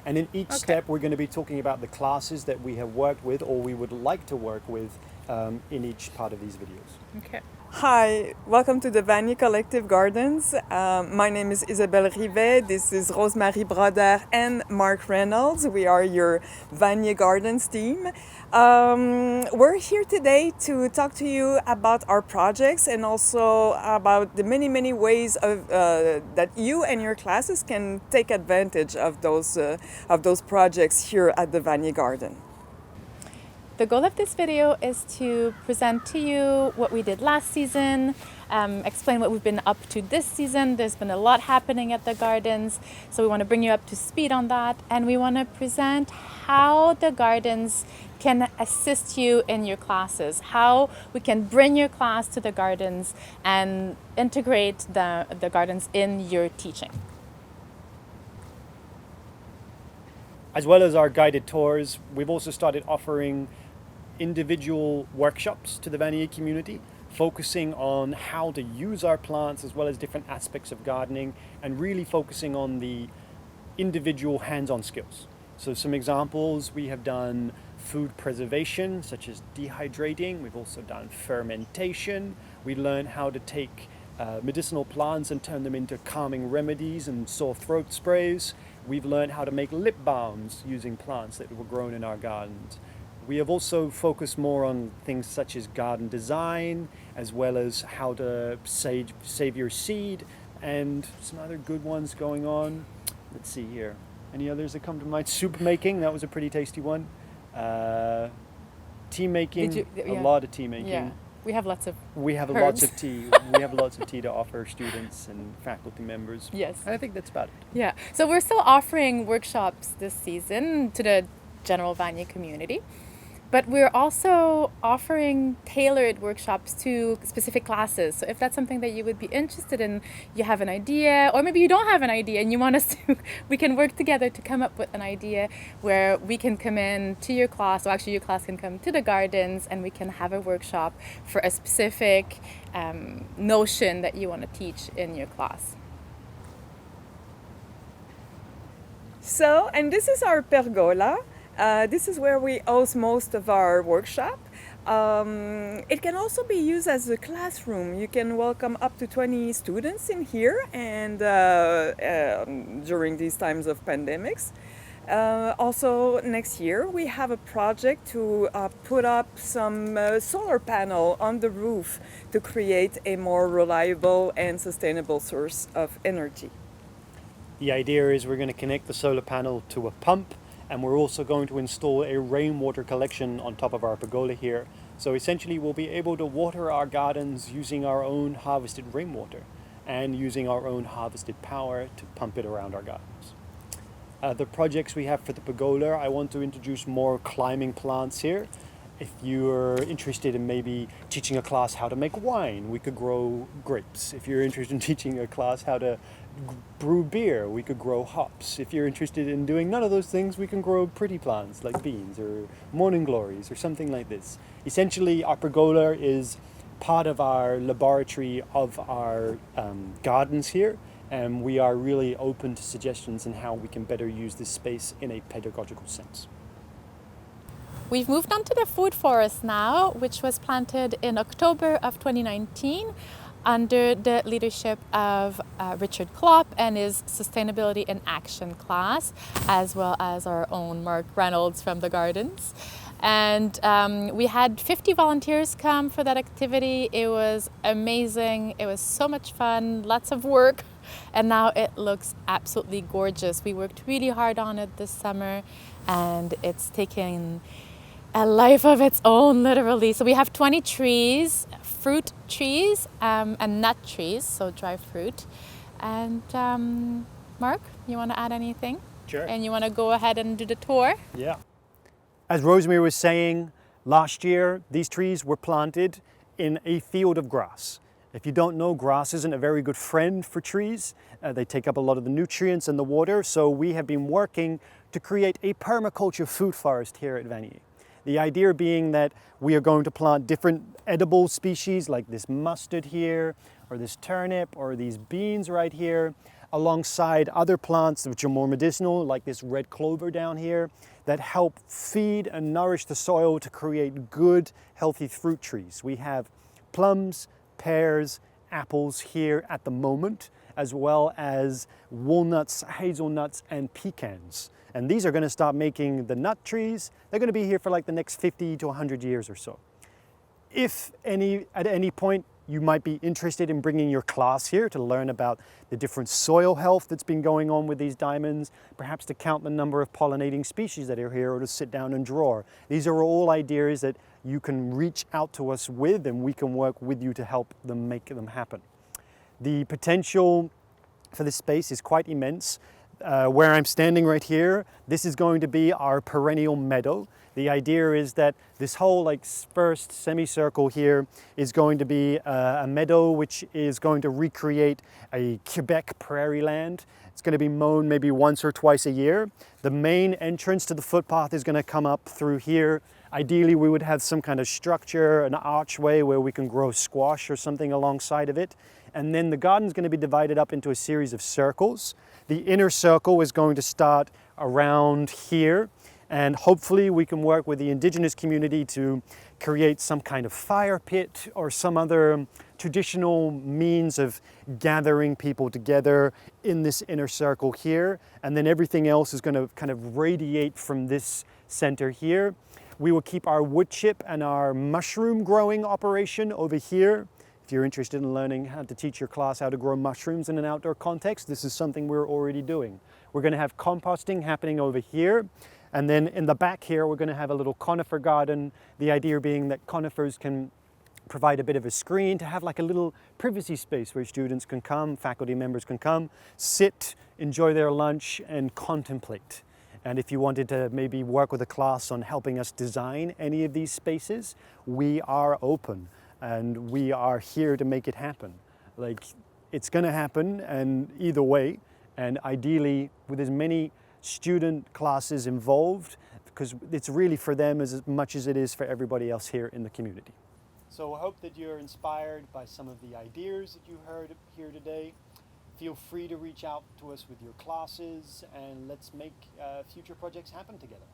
And in each step, we're going to be talking about the classes that we have worked with or we would like to work with in each part of these videos. Okay. Hi, welcome to the Rainwater Collective Gardens. My name is Isabelle Rivet, this is Rosemary Broder and Mark Reynolds. We are your Rainwater Gardens team. We're here today to talk to you about our projects and also about the many ways of, that you and your classes can take advantage of those projects here at the Rainwater Garden. The goal of this video is to present to you what we did last season, explain what we've been up to this season. There's been a lot happening at the gardens, so we want to bring you up to speed on that, and we want to present how the gardens can assist you in your classes, how we can bring your class to the gardens and integrate the gardens in your teaching. As well as our guided tours, we've also started offering individual workshops to the Vanier community, focusing on how to use our plants as well as different aspects of gardening and really focusing on the individual hands-on skills. So some examples, we have done food preservation, such as dehydrating. We've also done fermentation. We learned how to take medicinal plants and turn them into calming remedies and sore throat sprays. We've learned how to make lip balms using plants that were grown in our gardens. We have also focused more on things such as garden design, as well as how to save your seed, and some other good ones going on. Let's see here. Any others that come to mind? Soup making, that was a pretty tasty one. Tea making, a lot of tea making. Yeah. We have lots of herbs. Lots of tea. We have lots of tea to offer students and faculty members. Yes. And I think that's about it. Yeah. So we're still offering workshops this season to the general Vanier community, but we're also offering tailored workshops to specific classes. So if that's something that you would be interested in, you have an idea, or maybe you don't have an idea and you want us to, we can work together to come up with an idea where we can come in to your class, or actually your class can come to the gardens and we can have a workshop for a specific notion that you want to teach in your class. So, and this is our Pergola. This is where we host most of our workshop. It can also be used as a classroom. You can welcome up to 20 students in here, and during these times of pandemics. Also next year we have a project to put up some solar panel on the roof to create a more reliable and sustainable source of energy. The idea is we're going to connect the solar panel to a pump, and we're also going to install a rainwater collection on top of our pergola here. So essentially we'll be able to water our gardens using our own harvested rainwater and using our own harvested power to pump it around our gardens. The projects we have for the pergola, I want to introduce more climbing plants here. If you're interested in maybe teaching a class how to make wine, we could grow grapes. If you're interested in teaching a class how to brew beer, we could grow hops. If you're interested in doing none of those things, we can grow pretty plants like beans or morning glories or something like this. Essentially, our pergola is part of our laboratory of our gardens here, and we are really open to suggestions on how we can better use this space in a pedagogical sense. We've moved on to the food forest now, which was planted in October of 2019 under the leadership of Richard Klopp and his Sustainability in Action class, as well as our own Mark Reynolds from the gardens. And we had 50 volunteers come for that activity. It was amazing. It was so much fun, lots of work, and now it looks absolutely gorgeous. We worked really hard on it this summer, and it's taken a life of its own, literally. So we have 20 trees, fruit trees and nut trees, so dry fruit. And Mark, you want to add anything? Sure. And you want to go ahead and do the tour? Yeah. As Rosemary was saying, last year these trees were planted in a field of grass. If you don't know, grass isn't a very good friend for trees. They take up a lot of the nutrients and the water, so we have been working to create a permaculture food forest here at Vanier. The idea being that we are going to plant different edible species like this mustard here, or this turnip, or these beans right here, alongside other plants which are more medicinal, like this red clover down here, that help feed and nourish the soil to create good, healthy fruit trees. We have plums, pears, apples here at the moment, as well as walnuts, hazelnuts, and pecans. And these are going to start making the nut trees. They're going to be here for like the next 50 to 100 years or so. If at any point you might be interested in bringing your class here to learn about the different soil health that's been going on with these diamonds, perhaps to count the number of pollinating species that are here, or to sit down and draw. These are all ideas that you can reach out to us with, and we can work with you to help them make them happen. The potential for this space is quite immense. Where I'm standing right here, this is going to be our perennial meadow. The idea is that this whole first semicircle here is going to be a meadow which is going to recreate a Quebec prairie land. It's going to be mown maybe once or twice a year. The main entrance to the footpath is going to come up through here. Ideally, we would have some kind of structure, an archway where we can grow squash or something alongside of it. And then the garden is going to be divided up into a series of circles. The inner circle is going to start around here, and hopefully we can work with the indigenous community to create some kind of fire pit or some other traditional means of gathering people together in this inner circle here. And then everything else is going to kind of radiate from this center here. We will keep our wood chip and our mushroom growing operation over here. If you're interested in learning how to teach your class how to grow mushrooms in an outdoor context, this is something we're already doing. We're going to have composting happening over here. And then in the back here, we're going to have a little conifer garden. The idea being that conifers can provide a bit of a screen to have like a little privacy space where students can come, faculty members can come, sit, enjoy their lunch, and contemplate. And if you wanted to maybe work with a class on helping us design any of these spaces, we are open. And we are here to make it happen. It's going to happen, and either way, and ideally with as many student classes involved, because it's really for them as much as it is for everybody else here in the community. So I hope that you're inspired by some of the ideas that you heard here today. Feel free to reach out to us with your classes, and let's make future projects happen together.